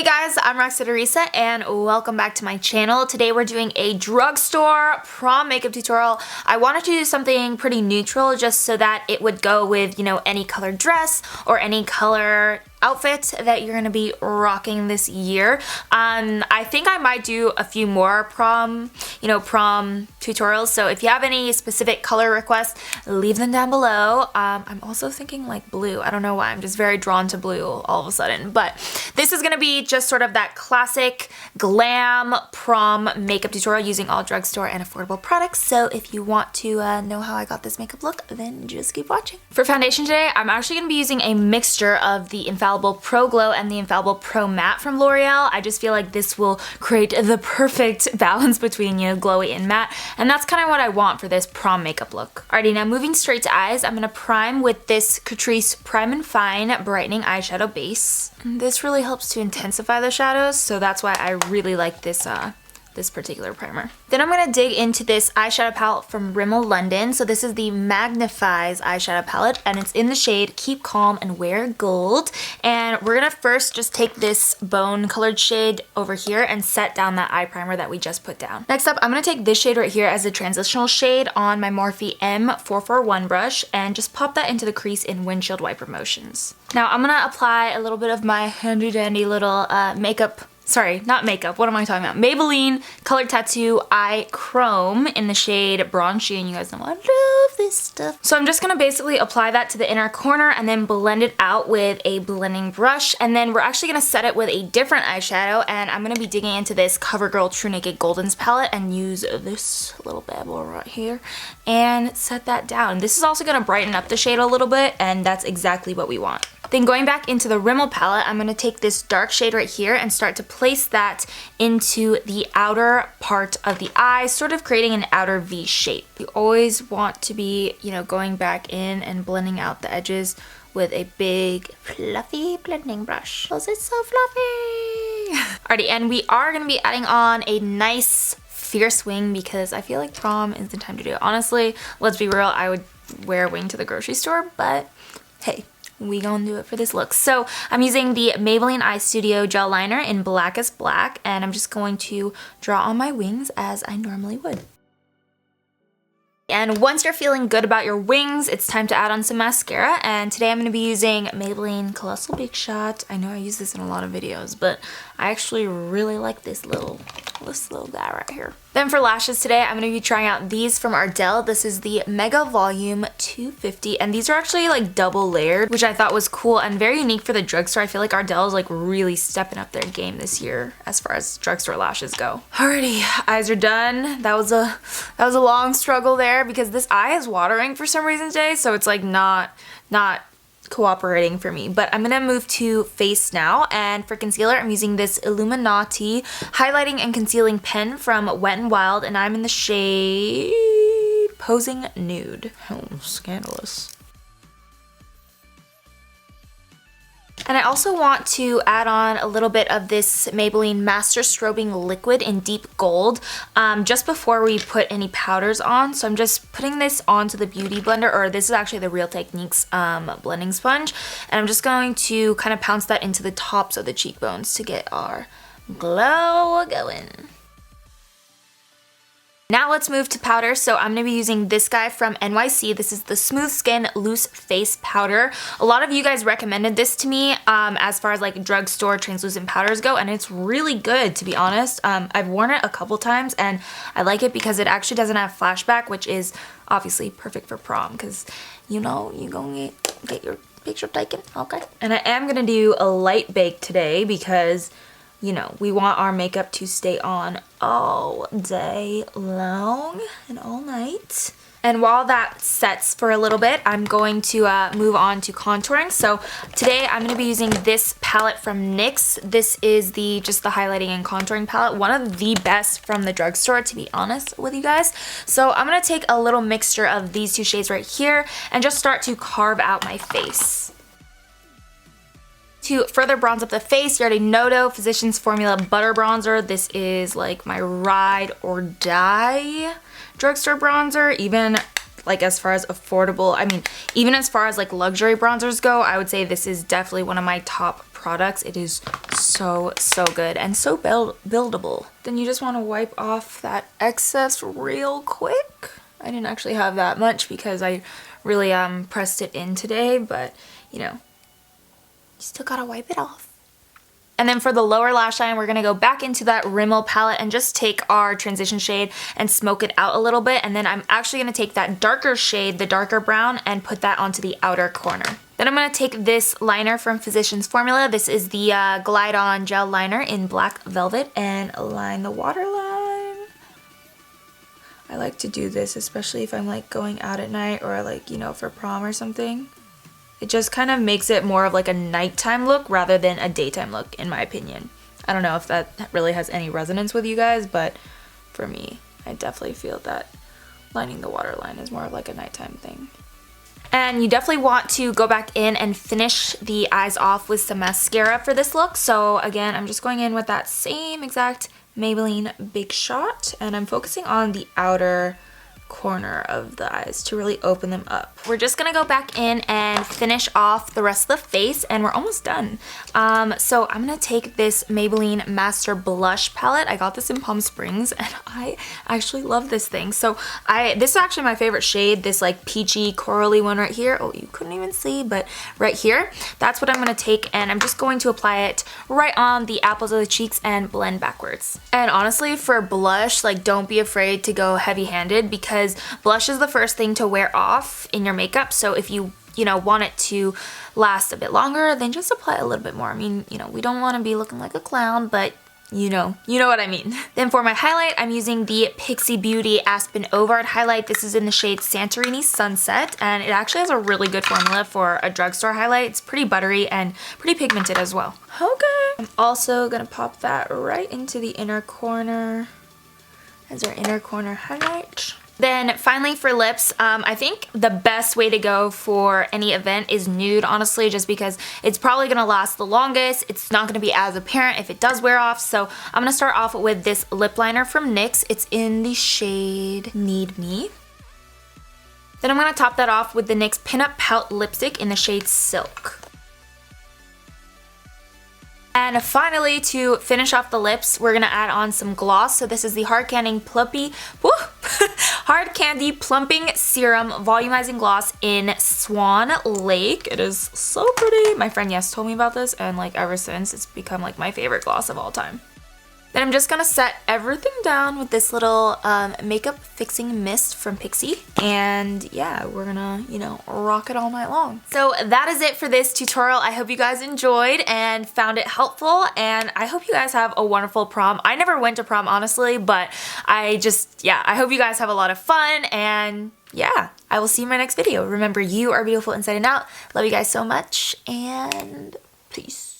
guys, I'm Roxette Arisa and welcome back to my channel. Today we're doing a drugstore prom makeup tutorial. I wanted to do something pretty neutral just so that it would go with, you know, any color dress or any color outfit that you're gonna be rocking this year. I think I might do a few more prom tutorials, so if you have any specific color requests, leave them down below. I'm also thinking like blue. I don't know why, I'm just very drawn to blue all of a sudden, but this is gonna be just sort of that classic glam prom makeup tutorial using all drugstore and affordable products. So if you want to know how I got this makeup look, then just keep watching. For foundation today, I'm actually gonna be using a mixture of the Infallible Pro Glow and the Infallible Pro Matte from L'Oreal. I just feel like this will create the perfect balance between, you know, glowy and matte, and that's kind of what I want for this prom makeup look. Alrighty, now moving straight to eyes, I'm gonna prime with this Catrice Prime and Fine Brightening Eyeshadow Base. And this really helps to intensify the shadows, so that's why I really like this particular primer. Then I'm gonna dig into this eyeshadow palette from Rimmel London. So this is the Magnifies eyeshadow palette, and it's in the shade Keep Calm and Wear Gold. And we're gonna first just take this bone colored shade over here and set down that eye primer that we just put down. Next up, I'm gonna take this shade right here as a transitional shade on my Morphe M441 brush and just pop that into the crease in windshield wiper motions. Now I'm gonna apply a little bit of my handy dandy little sorry, not makeup, what am I talking about? Maybelline Color Tattoo Eye Chrome in the shade Bronze Sheen. You guys know I love this stuff. So I'm just gonna basically apply that to the inner corner and then blend it out with a blending brush. And then we're actually gonna set it with a different eyeshadow, and I'm gonna be digging into this Covergirl True Naked Goldens palette and use this little bad boy right here and set that down. This is also gonna brighten up the shade a little bit, and that's exactly what we want. Then going back into the Rimmel palette, I'm going to take this dark shade right here and start to place that into the outer part of the eye, sort of creating an outer V shape. You always want to be, you know, going back in and blending out the edges with a big fluffy blending brush because it's so fluffy. Alrighty, and we are going to be adding on a nice fierce wing because I feel like prom is the time to do it. Honestly, let's be real, I would wear a wing to the grocery store, but hey, we gonna do it for this look. So I'm using the Maybelline Eye Studio Gel Liner in Blackest Black, and I'm just going to draw on my wings as I normally would. And once you're feeling good about your wings, it's time to add on some mascara, and today I'm going to be using Maybelline Colossal Big Shot. I know I use this in a lot of videos, but I actually really like this little guy right here. Then for lashes today, I'm going to be trying out these from Ardell. This is the Mega Volume 250, and these are actually like double layered, which I thought was cool and very unique for the drugstore. I feel like Ardell is like really stepping up their game this year as far as drugstore lashes go. Alrighty, eyes are done. That was a long struggle there because this eye is watering for some reason today, so it's like not cooperating for me. But I'm gonna move to face now, and for concealer I'm using this Illuminati highlighting and concealing pen from Wet n Wild, and I'm in the shade Posing Nude. Oh, scandalous. And I also want to add on a little bit of this Maybelline Master Strobing Liquid in Deep Gold just before we put any powders on. So I'm just putting this onto the Beauty Blender, or this is actually the Real Techniques blending sponge. And I'm just going to kind of pounce that into the tops of the cheekbones to get our glow going. Now let's move to powder. So I'm going to be using this guy from NYC. This is the Smooth Skin Loose Face Powder. A lot of you guys recommended this to me as far as like drugstore translucent powders go, and it's really good, to be honest. I've worn it a couple times and I like it because it actually doesn't have flashback, which is obviously perfect for prom because, you know, you're going to get your picture taken, okay? And I am going to do a light bake today because, you know, we want our makeup to stay on all day long and all night. And while that sets for a little bit, I'm going to move on to contouring. So today I'm going to be using this palette from NYX. This is just the highlighting and contouring palette, one of the best from the drugstore, to be honest with you guys. So I'm going to take a little mixture of these two shades right here and just start to carve out my face. To further bronze up the face, you already know though, Physicians Formula Butter Bronzer. This is like my ride or die drugstore bronzer, even like as far as affordable, I mean, even as far as like luxury bronzers go, I would say this is definitely one of my top products. It is so good and so buildable. Then you just want to wipe off that excess real quick. I didn't actually have that much because I really pressed it in today, but you know, you still gotta wipe it off. And then for the lower lash line, we're going to go back into that Rimmel palette and just take our transition shade and smoke it out a little bit. And then I'm actually going to take that darker shade, the darker brown, and put that onto the outer corner. Then I'm going to take this liner from Physicians Formula. This is the Glide On Gel Liner in Black Velvet, and line the waterline. I like to do this, especially if I'm like going out at night or like, you know, for prom or something. It just kind of makes it more of like a nighttime look rather than a daytime look, in my opinion. I don't know if that really has any resonance with you guys, but for me, I definitely feel that lining the waterline is more of like a nighttime thing. And you definitely want to go back in and finish the eyes off with some mascara for this look. So again, I'm just going in with that same exact Maybelline Big Shot, and I'm focusing on the outer corner of the eyes to really open them up. We're just gonna go back in and finish off the rest of the face, and we're almost done. So I'm gonna take this Maybelline Master Blush palette. I got this in Palm Springs and I actually love this thing. So this is actually my favorite shade, this like peachy corally one right here. Oh, you couldn't even see, but right here, that's what I'm gonna take, and I'm just going to apply it right on the apples of the cheeks and blend backwards. And honestly, for blush, like, don't be afraid to go heavy-handed, because blush is the first thing to wear off in your makeup. So if you know, want it to last a bit longer, then just apply a little bit more. I mean, you know, we don't want to be looking like a clown, but you know what I mean. Then for my highlight, I'm using the Pixi Beauty Aspyn Ovard highlight. This is in the shade Santorini Sunset, and it actually has a really good formula for a drugstore highlight. It's pretty buttery and pretty pigmented as well. Okay. I'm also gonna pop that right into the inner corner as our inner corner highlight. Then finally for lips, I think the best way to go for any event is nude, honestly, just because it's probably going to last the longest. It's not going to be as apparent if it does wear off. So I'm going to start off with this lip liner from NYX. It's in the shade Need Me. Then I'm going to top that off with the NYX Pinup Pout lipstick in the shade Silk. And finally, to finish off the lips, we're gonna add on some gloss. So this is the Hard Candy Plumping Serum Volumizing Gloss in Swan Lake. It is so pretty. My friend Yes told me about this, and like ever since, it's become like my favorite gloss of all time. Then I'm just gonna set everything down with this little makeup fixing mist from Pixi, and yeah, we're gonna, you know, rock it all night long. So that is it for this tutorial. I hope you guys enjoyed and found it helpful, and I hope you guys have a wonderful prom. I never went to prom, honestly, but I hope you guys have a lot of fun, and yeah, I will see you in my next video. Remember, you are beautiful inside and out. Love you guys so much, and peace.